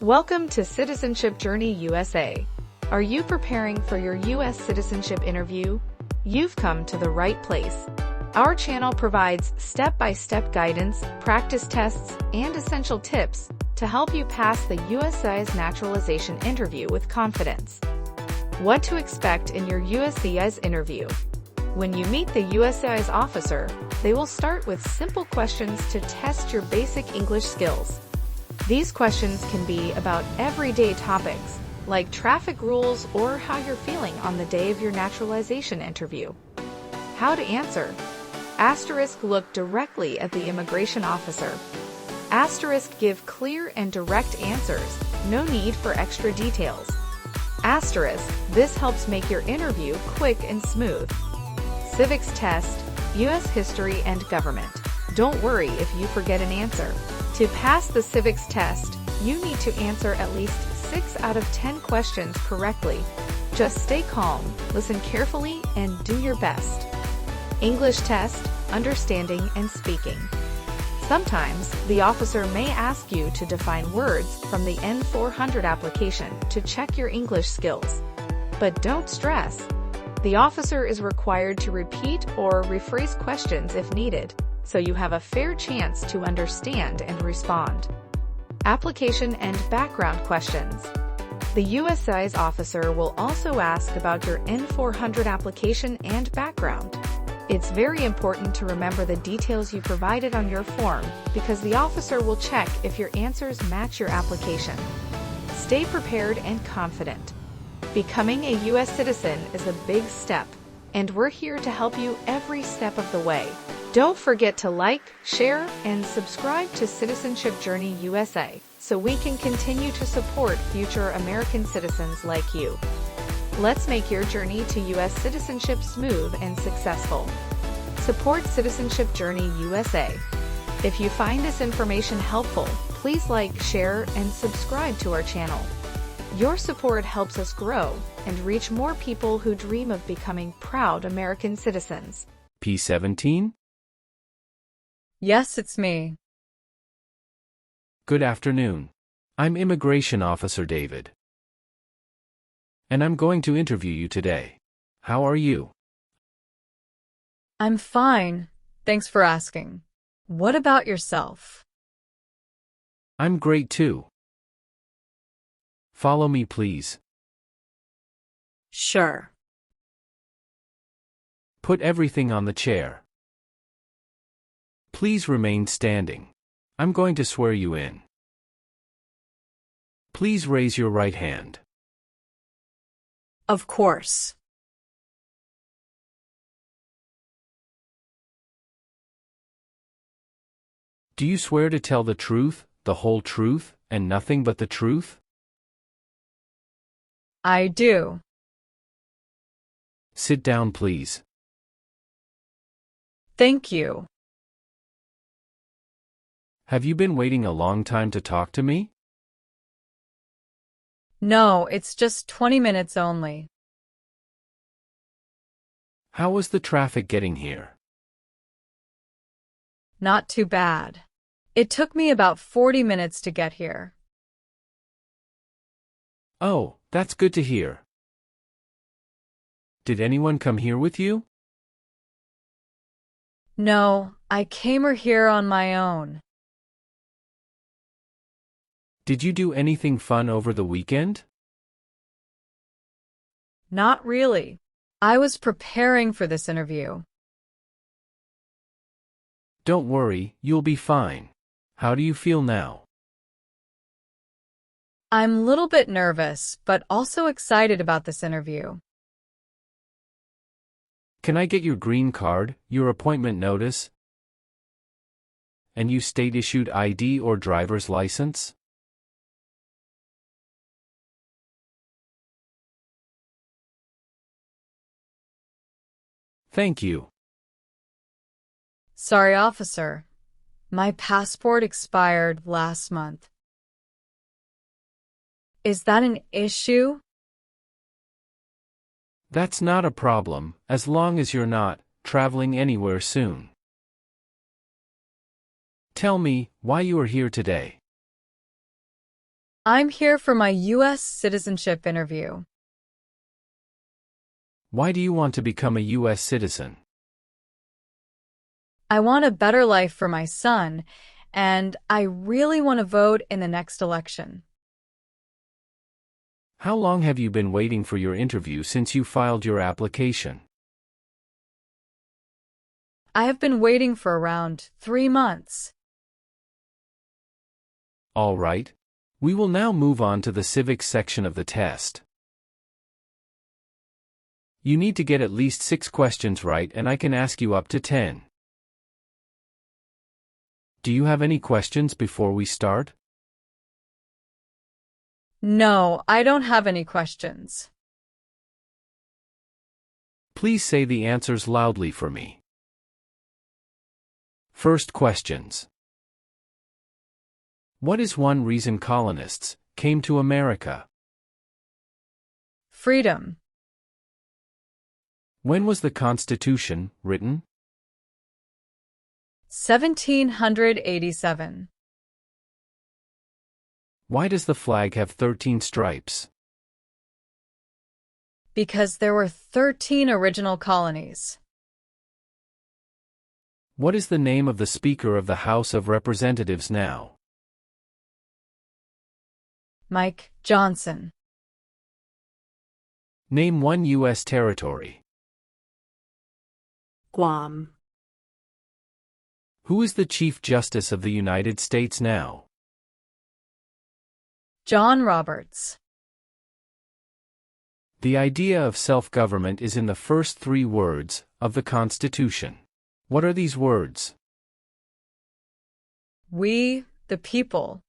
Welcome to Citizenship Journey USA. Are you preparing for your U.S. citizenship interview? You've come to the right place. Our channel provides step-by-step guidance, practice tests, and essential tips to help you pass the USCIS naturalization interview with confidence. What to expect in your USCIS interview. When you meet the USCIS officer, they will start with simple questions to test your basic English skills. These questions can be about everyday topics, like traffic rules or how you're feeling on the day of your naturalization interview. How to answer. Asterisk, look directly at the immigration officer. Asterisk, give clear and direct answers, no need for extra details. Asterisk, this helps make your interview quick and smooth. Civics test, U.S. history and government. Don't worry if you forget an answer. To pass the civics test, you need to answer at least 6 out of 10 questions correctly. Just stay calm, listen carefully, and do your best. English test, understanding and speaking. Sometimes, the officer may ask you to define words from the N-400 application to check your English skills. But don't stress. The officer is required to repeat or rephrase questions if needed, so you have a fair chance to understand and respond. Application and background questions. The USCIS officer will also ask about your N-400 application and background. It's very important to remember the details you provided on your form because the officer will check if your answers match your application. Stay prepared and confident. Becoming a U.S. citizen is a big step, and we're here to help you every step of the way. Don't forget to like, share, and subscribe to Citizenship Journey USA so we can continue to support future American citizens like you. Let's make your journey to U.S. citizenship smooth and successful. Support Citizenship Journey USA. If you find this information helpful, please like, share, and subscribe to our channel. Your support helps us grow and reach more people who dream of becoming proud American citizens. P-17? Yes, it's me. Good afternoon. I'm Immigration Officer David. And I'm going to interview you today. How are you? I'm fine. Thanks for asking. What about yourself? I'm great too. Follow me, please. Sure. Put everything on the chair. Please remain standing. I'm going to swear you in. Please raise your right hand. Of course. Do you swear to tell the truth, the whole truth, and nothing but the truth? I do. Sit down, please. Thank you. Have you been waiting a long time to talk to me? No, it's just 20 minutes only. How was the traffic getting here? Not too bad. It took me about 40 minutes to get here. Oh, that's good to hear. Did anyone come here with you? No, I came here on my own. Did you do anything fun over the weekend? Not really. I was preparing for this interview. Don't worry, you'll be fine. How do you feel now? I'm a little bit nervous, but also excited about this interview. Can I get your green card, your appointment notice, and your state-issued ID or driver's license? Thank you. Sorry, officer. My passport expired last month. Is that an issue? That's not a problem, as long as you're not traveling anywhere soon. Tell me why you are here today. I'm here for my U.S. citizenship interview. Why do you want to become a U.S. citizen? I want a better life for my son, and I really want to vote in the next election. How long have you been waiting for your interview since you filed your application? I have been waiting for around 3 months. All right. We will now move on to the civics section of the test. You need to get at least 6 questions right, and I can ask you up to 10. Do you have any questions before we start? No, I don't have any questions. Please say the answers loudly for me. First questions. What is one reason colonists came to America? Freedom. When was the Constitution written? 1787. Why does the flag have 13 stripes? Because there were 13 original colonies. What is the name of the Speaker of the House of Representatives now? Mike Johnson. Name one U.S. territory. Guam. Who is the Chief Justice of the United States now? John Roberts. The idea of self-government is in the first 3 words of the Constitution. What are these words? We, the people.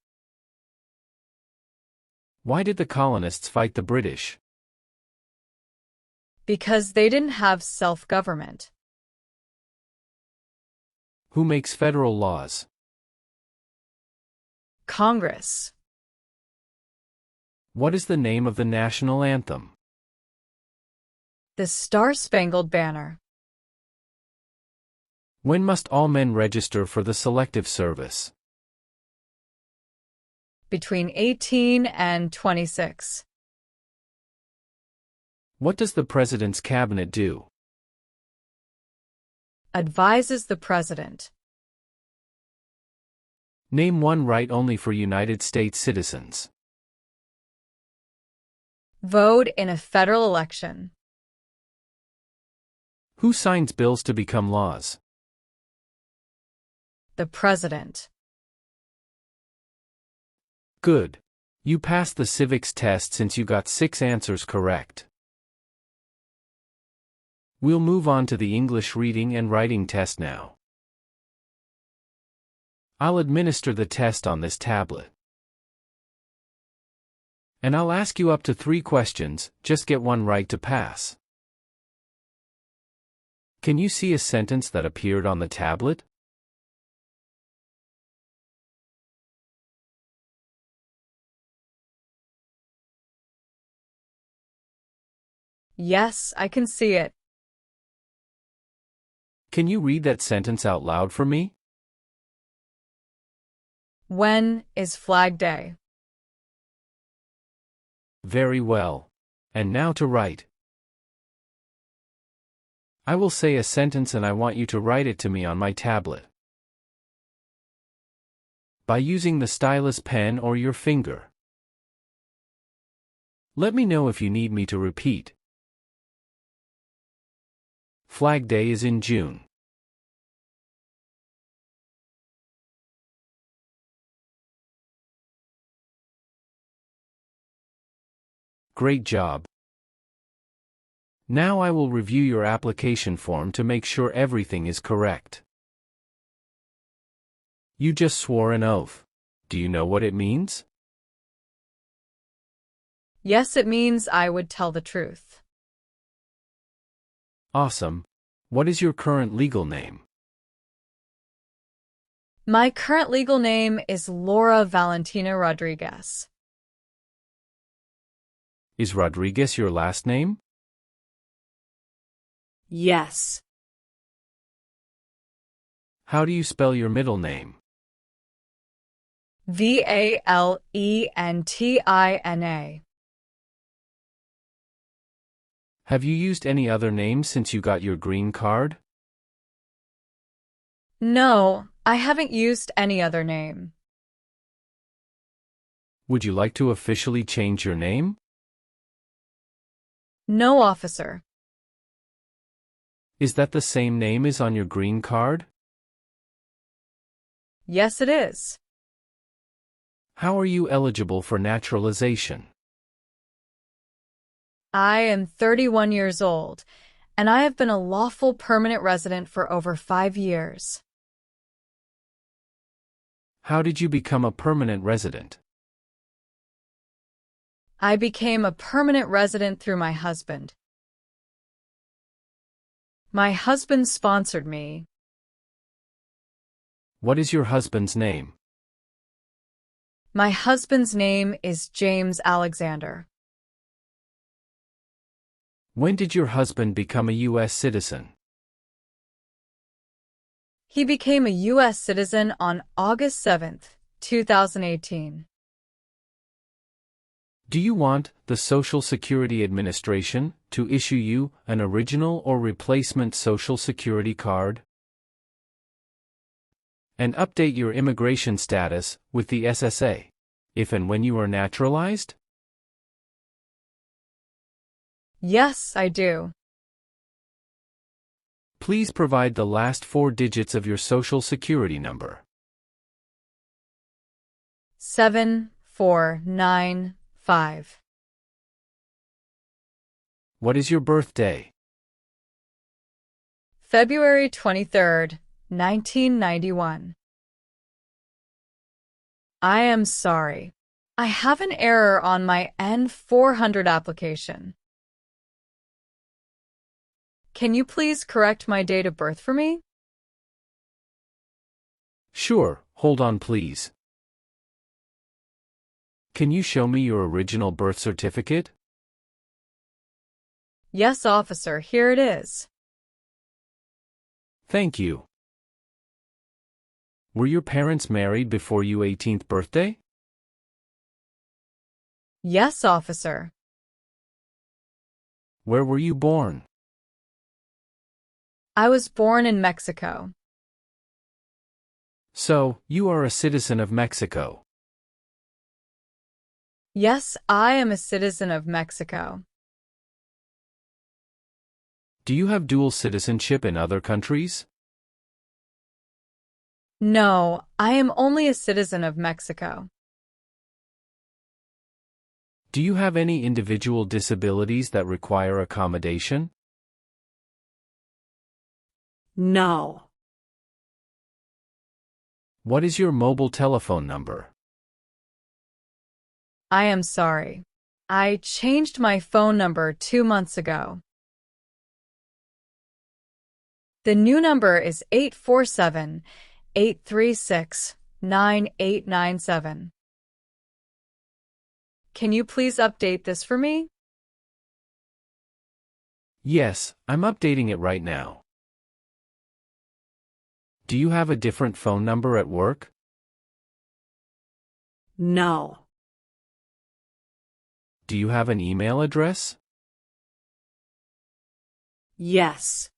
Why did the colonists fight the British? Because they didn't have self-government. Who makes federal laws? Congress. What is the name of the national anthem? The Star-Spangled Banner. When must all men register for the Selective Service? Between 18 and 26. What does the President's Cabinet do? Advises the President. Name one right only for United States citizens. Vote in a federal election. Who signs bills to become laws? The President. Good. You passed the civics test since you got 6 answers correct. We'll move on to the English reading and writing test now. I'll administer the test on this tablet. And I'll ask you up to 3 questions, just get one right to pass. Can you see a sentence that appeared on the tablet? Yes, I can see it. Can you read that sentence out loud for me? When is Flag Day? Very well. And now to write. I will say a sentence and I want you to write it to me on my tablet. By using the stylus pen or your finger. Let me know if you need me to repeat. Flag Day is in June. Great job. Now I will review your application form to make sure everything is correct. You just swore an oath. Do you know what it means? Yes, it means I would tell the truth. Awesome. What is your current legal name? My current legal name is Laura Valentina Rodriguez. Is Rodriguez your last name? Yes. How do you spell your middle name? Valentina. Have you used any other names since you got your green card? No, I haven't used any other name. Would you like to officially change your name? No, officer. Is that the same name as on your green card? Yes, it is. How are you eligible for naturalization? I am 31 years old, and I have been a lawful permanent resident for over 5 years. How did you become a permanent resident? I became a permanent resident through my husband. My husband sponsored me. What is your husband's name? My husband's name is James Alexander. When did your husband become a U.S. citizen? He became a U.S. citizen on August 7th, 2018. Do you want the Social Security Administration to issue you an original or replacement Social Security card? And update your immigration status with the SSA, if and when you are naturalized? Yes, I do. Please provide the last 4 digits of your Social Security number. 7495. What is your birthday? February 23rd, 1991. I am sorry. I have an error on my N-400 application. Can you please correct my date of birth for me? Sure, hold on please. Can you show me your original birth certificate? Yes, officer, here it is. Thank you. Were your parents married before your 18th birthday? Yes, officer. Where were you born? I was born in Mexico. So, you are a citizen of Mexico. Yes, I am a citizen of Mexico. Do you have dual citizenship in other countries? No, I am only a citizen of Mexico. Do you have any individual disabilities that require accommodation? No. What is your mobile telephone number? I am sorry. I changed my phone number 2 months ago. The new number is 847-836-9897. Can you please update this for me? Yes, I'm updating it right now. Do you have a different phone number at work? No. Do you have an email address? Yes.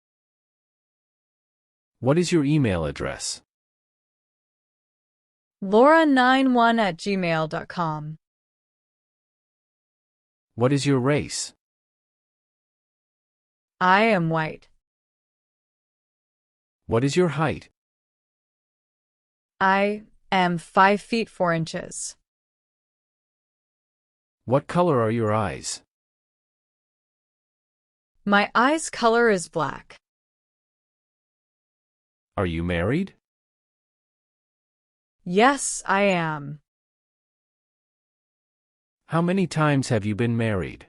What is your email address? Laura91@gmail.com. What is your race? I am white. What is your height? I am 5 feet 4 inches. What color are your eyes? My eyes color is black. Are you married? Yes, I am. How many times have you been married?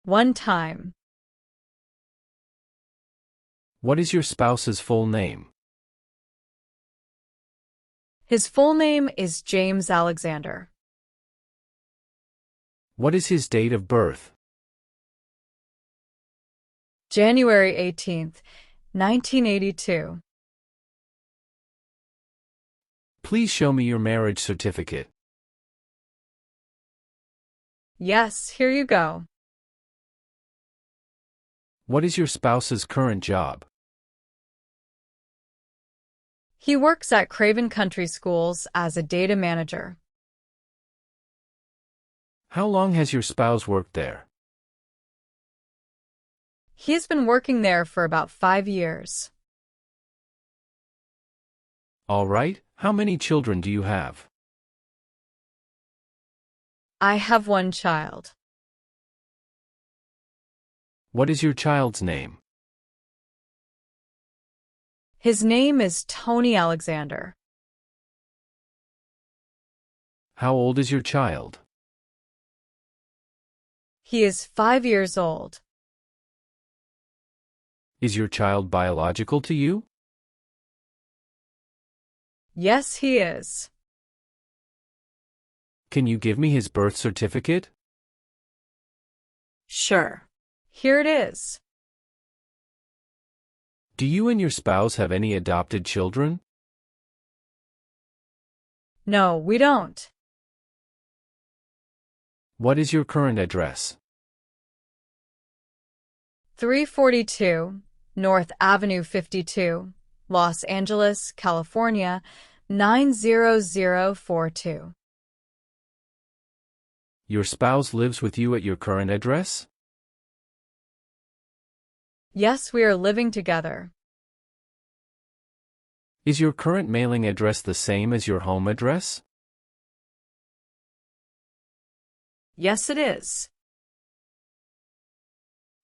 1 time. What is your spouse's full name? His full name is James Alexander. What is his date of birth? January 18th, 1982. Please show me your marriage certificate. Yes, here you go. What is your spouse's current job? He works at Craven Country Schools as a data manager. How long has your spouse worked there? He has been working there for about 5 years. All right, how many children do you have? I have one child. What is your child's name? His name is Tony Alexander. How old is your child? He is 5 years old. Is your child biological to you? Yes, he is. Can you give me his birth certificate? Sure. Here it is. Do you and your spouse have any adopted children? No, we don't. What is your current address? 342 North Avenue 52, Los Angeles, California, 90042. Your spouse lives with you at your current address? Yes, we are living together. Is your current mailing address the same as your home address? Yes, it is.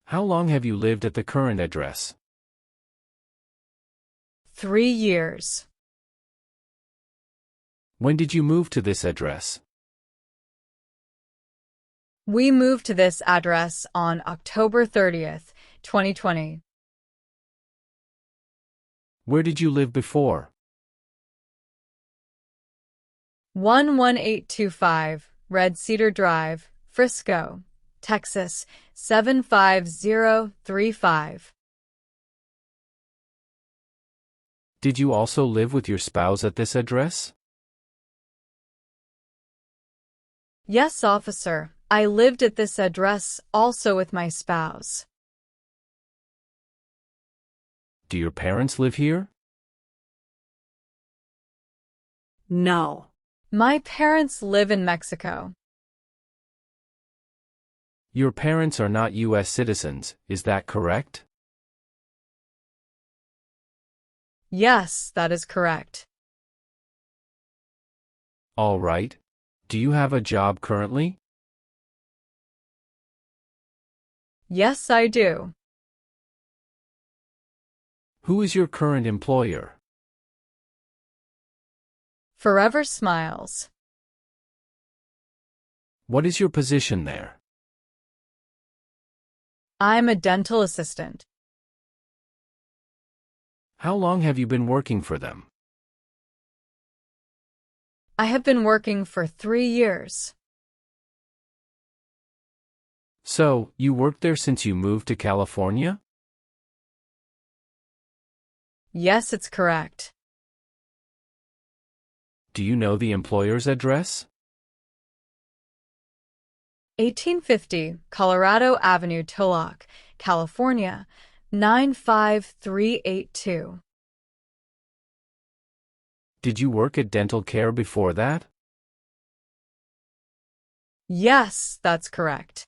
How long have you lived at the current address? 3 years. When did you move to this address? We moved to this address on October 30th, 2020. Where did you live before? 11825 Red Cedar Drive, Frisco, Texas, 75035. Did you also live with your spouse at this address? Yes, officer. I lived at this address also with my spouse. Do your parents live here? No. My parents live in Mexico. Your parents are not U.S. citizens, is that correct? Yes, that is correct. All right. Do you have a job currently? Yes, I do. Who is your current employer? Forever Smiles. What is your position there? I'm a dental assistant. How long have you been working for them? I have been working for 3 years. So, you worked there since you moved to California? Yes, it's correct. Do you know the employer's address? 1850 Colorado Avenue, Tulloch, California, 95382. Did you work at dental care before that? Yes, that's correct.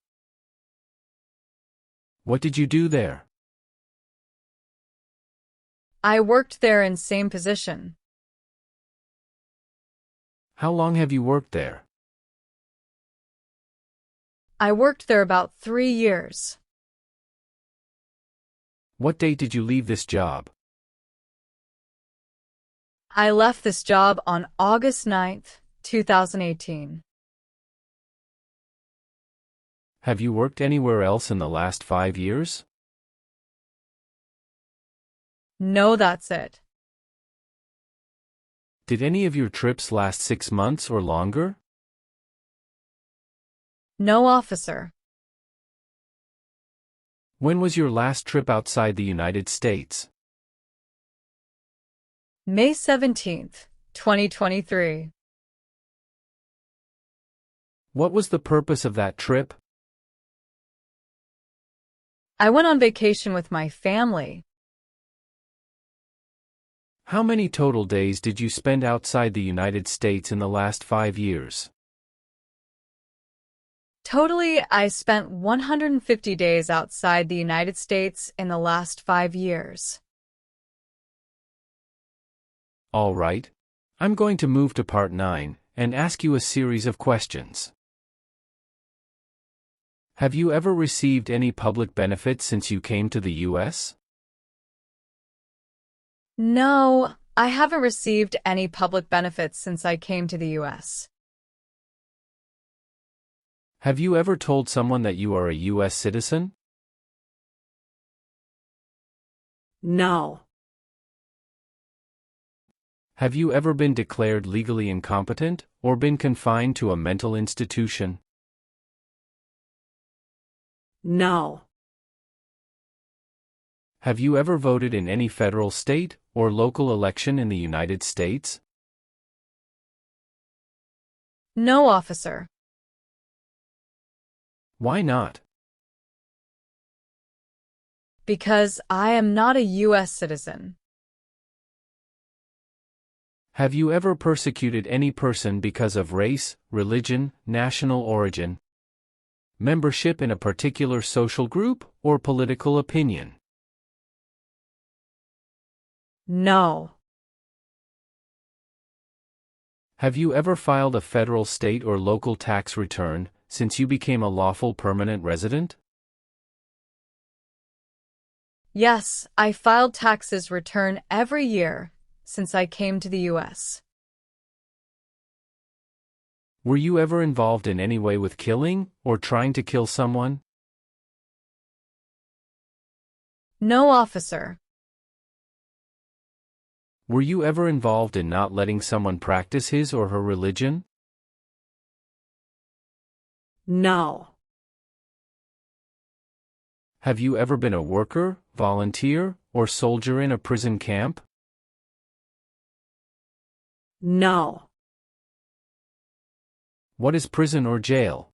What did you do there? I worked there in same position. How long have you worked there? I worked there about 3 years. What date did you leave this job? I left this job on August 9th, 2018. Have you worked anywhere else in the last 5 years? No, that's it. Did any of your trips last 6 months or longer? No, officer. When was your last trip outside the United States? May 17th, 2023. What was the purpose of that trip? I went on vacation with my family. How many total days did you spend outside the United States in the last 5 years? Totally, I spent 150 days outside the United States in the last 5 years. All right. I'm going to move to part 9 and ask you a series of questions. Have you ever received any public benefits since you came to the U.S.? No, I haven't received any public benefits since I came to the U.S. Have you ever told someone that you are a U.S. citizen? No. Have you ever been declared legally incompetent or been confined to a mental institution? No. Have you ever voted in any federal, state, or local election in the United States? No, officer. Why not? Because I am not a U.S. citizen. Have you ever persecuted any person because of race, religion, national origin, membership in a particular social group, or political opinion? No. Have you ever filed a federal, state, or local tax return since you became a lawful permanent resident? Yes, I filed taxes return every year since I came to the U.S. Were you ever involved in any way with killing or trying to kill someone? No, officer. Were you ever involved in not letting someone practice his or her religion? No. Have you ever been a worker, volunteer, or soldier in a prison camp? No. What is prison or jail?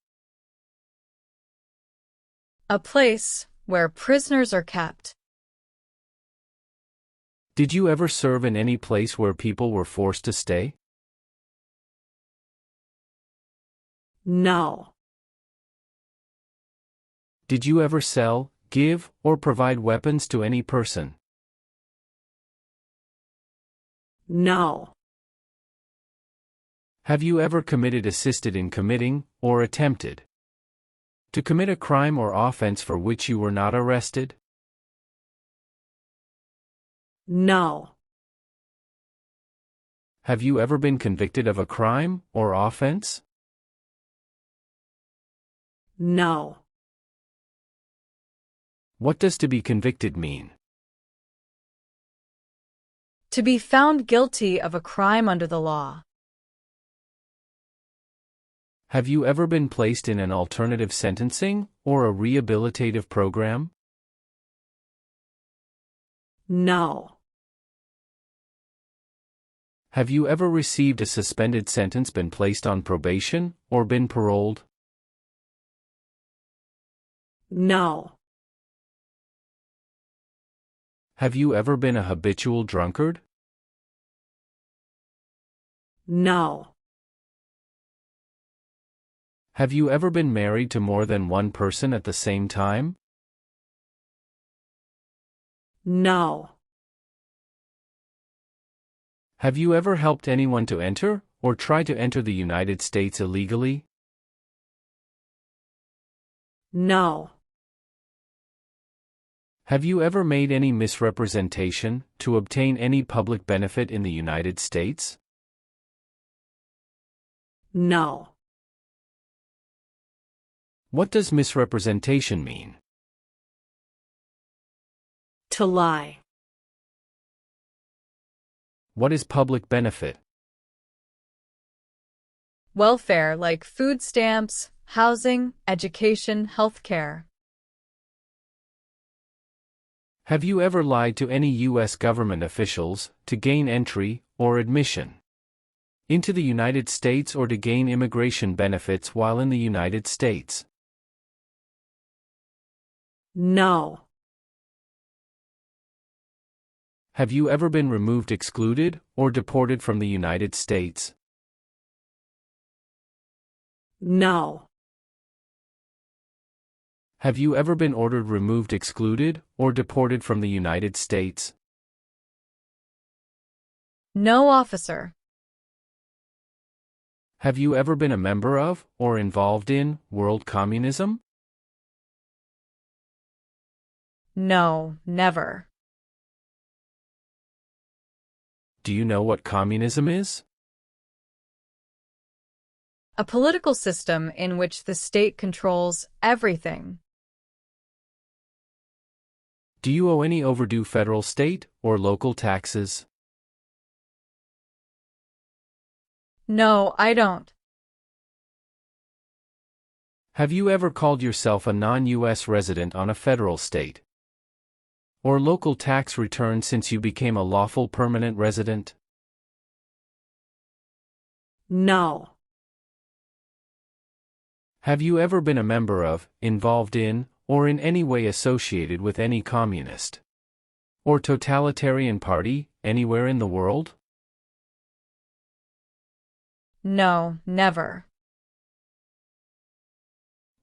A place where prisoners are kept. Did you ever serve in any place where people were forced to stay? No. Did you ever sell, give, or provide weapons to any person? No. Have you ever assisted in committing, or attempted to commit a crime or offense for which you were not arrested? No. Have you ever been convicted of a crime or offense? No. What does to be convicted mean? To be found guilty of a crime under the law. Have you ever been placed in an alternative sentencing or a rehabilitative program? No. Have you ever received a suspended sentence, been placed on probation, or been paroled? No. Have you ever been a habitual drunkard? No. Have you ever been married to more than one person at the same time? No. Have you ever helped anyone to enter, or try to enter the United States illegally? No. Have you ever made any misrepresentation to obtain any public benefit in the United States? No. What does misrepresentation mean? To lie. What is public benefit? Welfare like food stamps, housing, education, healthcare. Have you ever lied to any U.S. government officials to gain entry or admission into the United States or to gain immigration benefits while in the United States. No. Have you ever been removed, excluded, or deported from the United States? No. Have you ever been ordered removed, excluded, or deported from the United States? No, officer. Have you ever been a member of, or involved in, world communism? No, never. Do you know what communism is? A political system in which the state controls everything. Do you owe any overdue federal, state, or local taxes? No, I don't. Have you ever called yourself a non-U.S. resident on a federal, state, or local tax return since you became a lawful permanent resident? No. Have you ever been a member of, involved in, or in any way associated with any communist or totalitarian party anywhere in the world? No, never.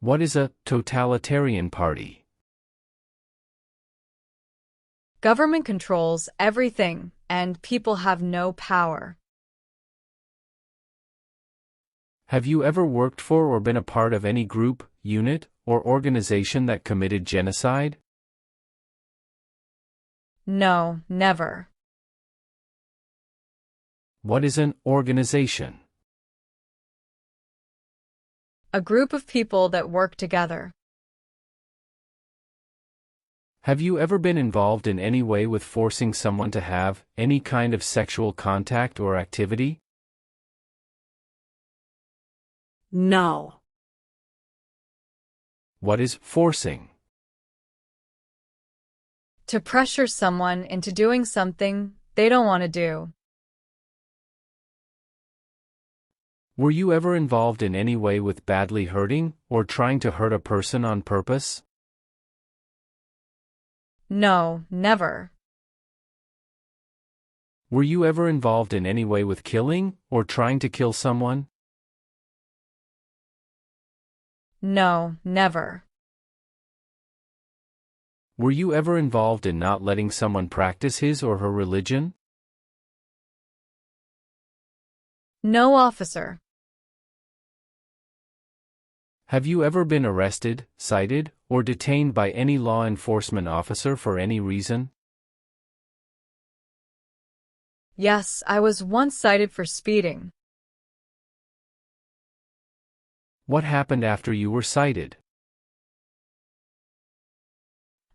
What is a totalitarian party? Government controls everything, and people have no power. Have you ever worked for or been a part of any group, unit, or organization that committed genocide? No, never. What is an organization? A group of people that work together. Have you ever been involved in any way with forcing someone to have any kind of sexual contact or activity? No. What is forcing? To pressure someone into doing something they don't want to do. Were you ever involved in any way with badly hurting or trying to hurt a person on purpose? No, never. Were you ever involved in any way with killing or trying to kill someone? No, never. Were you ever involved in not letting someone practice his or her religion? No, officer. Have you ever been arrested, cited, or detained by any law enforcement officer for any reason? Yes, I was once cited for speeding. What happened after you were cited?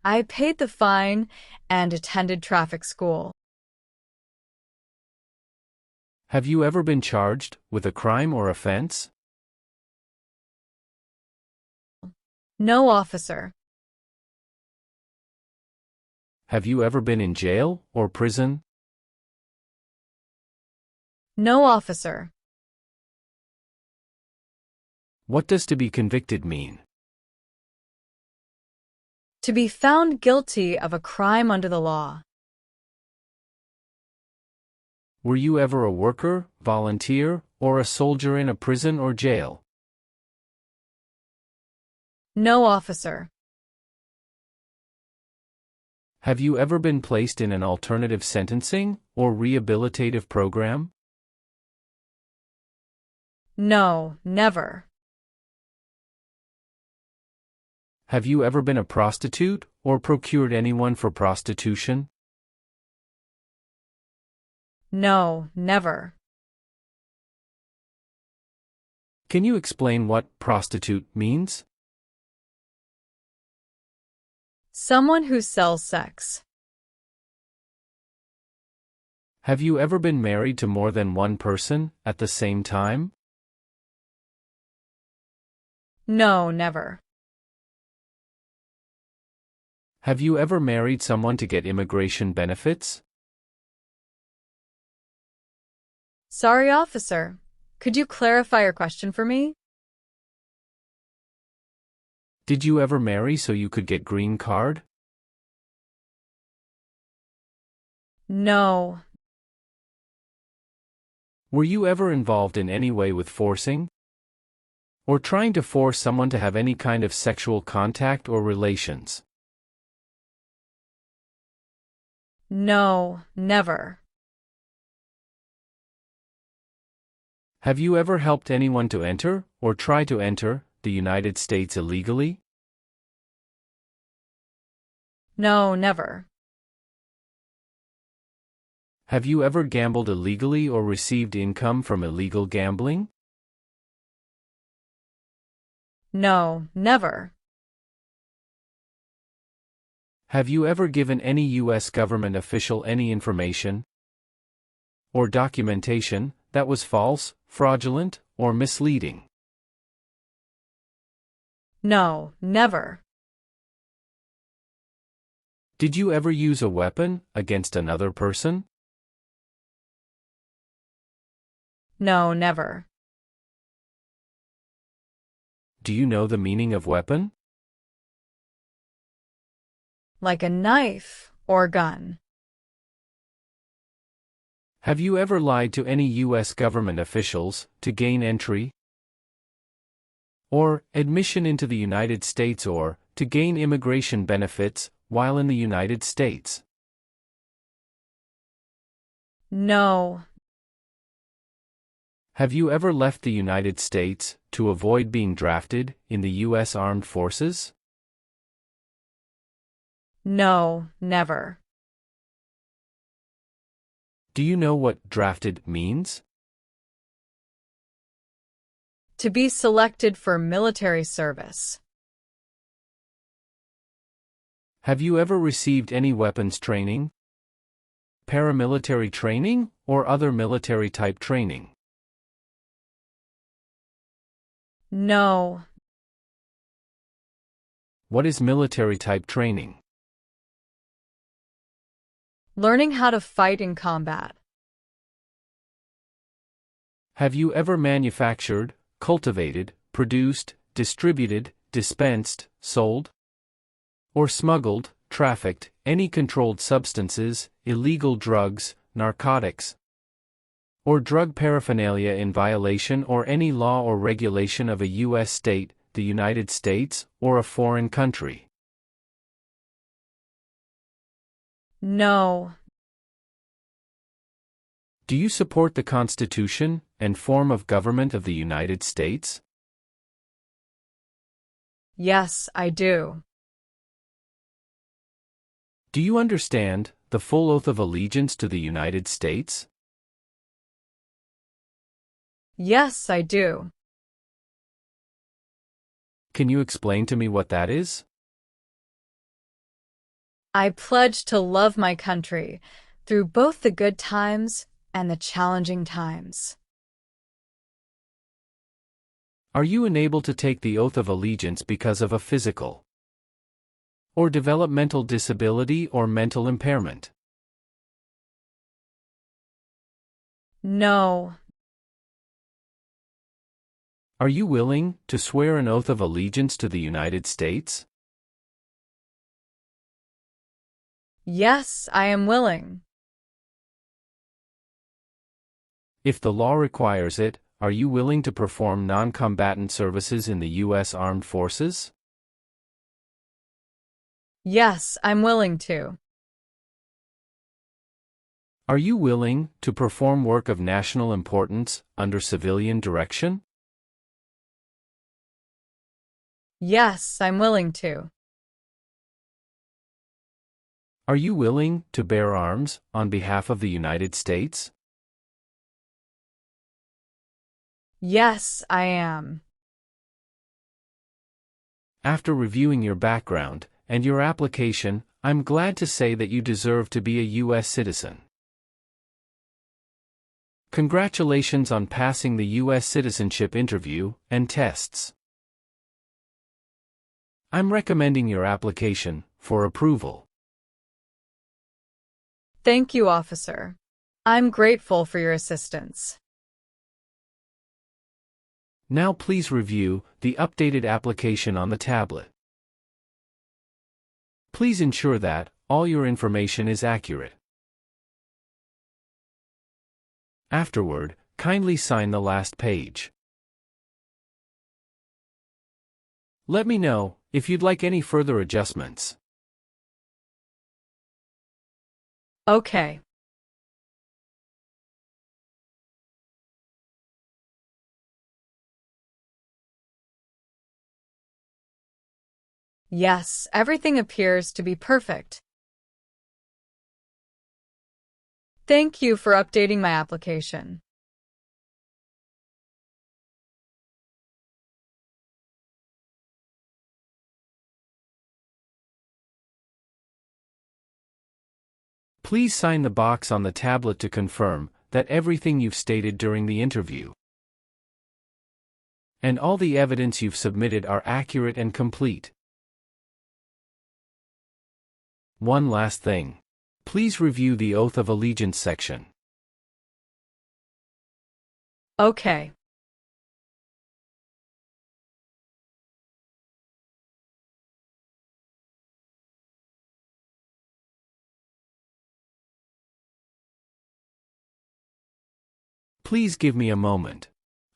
I paid the fine and attended traffic school. Have you ever been charged with a crime or offense? No, officer. Have you ever been in jail or prison? No, officer. What does to be convicted mean? To be found guilty of a crime under the law. Were you ever a worker, volunteer, or a soldier in a prison or jail? No, officer. Have you ever been placed in an alternative sentencing or rehabilitative program? No, never. Have you ever been a prostitute or procured anyone for prostitution? No, never. Can you explain what prostitute means? Someone who sells sex. Have you ever been married to more than one person at the same time? No, never. Have you ever married someone to get immigration benefits? Sorry, officer. Could you clarify your question for me? Did you ever marry so you could get green card? No. Were you ever involved in any way with forcing? Or trying to force someone to have any kind of sexual contact or relations? No, never. Have you ever helped anyone to enter, or try to enter, the United States illegally? No, never. Have you ever gambled illegally or received income from illegal gambling? No, never. Have you ever given any U.S. government official any information or documentation that was false, fraudulent, or misleading? No, never. Did you ever use a weapon against another person? No, never. Do you know the meaning of weapon? Like a knife or gun. Have you ever lied to any U.S. government officials to gain entry or admission into the United States or to gain immigration benefits while in the United States? No. Have you ever left the United States to avoid being drafted in the U.S. Armed Forces? No, never. Do you know what drafted means? To be selected for military service. Have you ever received any weapons training, paramilitary training, or other military-type training? No. What is military-type training? Learning how to fight in combat. Have you ever manufactured, cultivated, produced, distributed, dispensed, sold, or smuggled, trafficked, any controlled substances, illegal drugs, narcotics, or drug paraphernalia in violation or any law or regulation of a U.S. state, the United States, or a foreign country? No. Do you support the Constitution and form of government of the United States? Yes, I do. Do you understand the full oath of allegiance to the United States? Yes, I do. Can you explain to me what that is? I pledge to love my country through both the good times and the challenging times. Are you unable to take the oath of allegiance because of a physical or developmental disability or mental impairment? No. Are you willing to swear an oath of allegiance to the United States? Yes, I am willing. If the law requires it, are you willing to perform non-combatant services in the U.S. Armed Forces? Yes, I'm willing to. Are you willing to perform work of national importance under civilian direction? Yes, I'm willing to. Are you willing to bear arms on behalf of the United States? Yes, I am. After reviewing your background and your application, I'm glad to say that you deserve to be a U.S. citizen. Congratulations on passing the U.S. citizenship interview and tests. I'm recommending your application for approval. Thank you, officer. I'm grateful for your assistance. Now please review the updated application on the tablet. Please ensure that all your information is accurate. Afterward, kindly sign the last page. Let me know if you'd like any further adjustments. Okay. Yes, everything appears to be perfect. Thank you for updating my application. Please sign the box on the tablet to confirm that everything you've stated during the interview and all the evidence you've submitted are accurate and complete. One last thing. Please review the Oath of Allegiance section. Okay. Please give me a moment.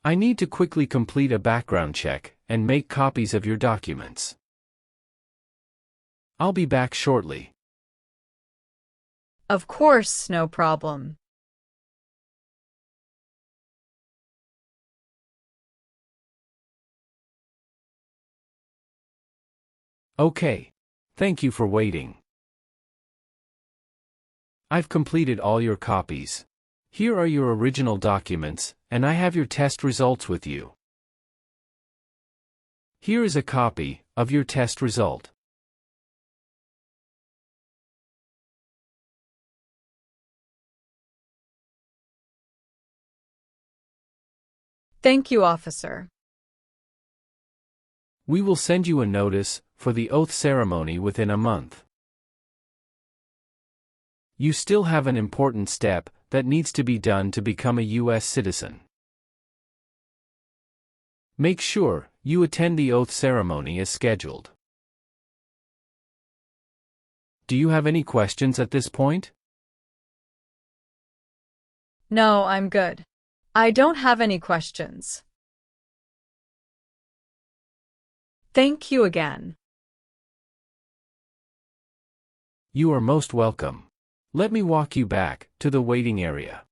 I need to quickly complete a background check and make copies of your documents. I'll be back shortly. Of course, no problem. Okay. Thank you for waiting. I've completed all your copies. Here are your original documents, and I have your test results with you. Here is a copy of your test result. Thank you, officer. We will send you a notice for the oath ceremony within a month. You still have an important step that needs to be done to become a U.S. citizen. Make sure you attend the oath ceremony as scheduled. Do you have any questions at this point? No, I'm good. I don't have any questions. Thank you again. You are most welcome. Let me walk you back to the waiting area.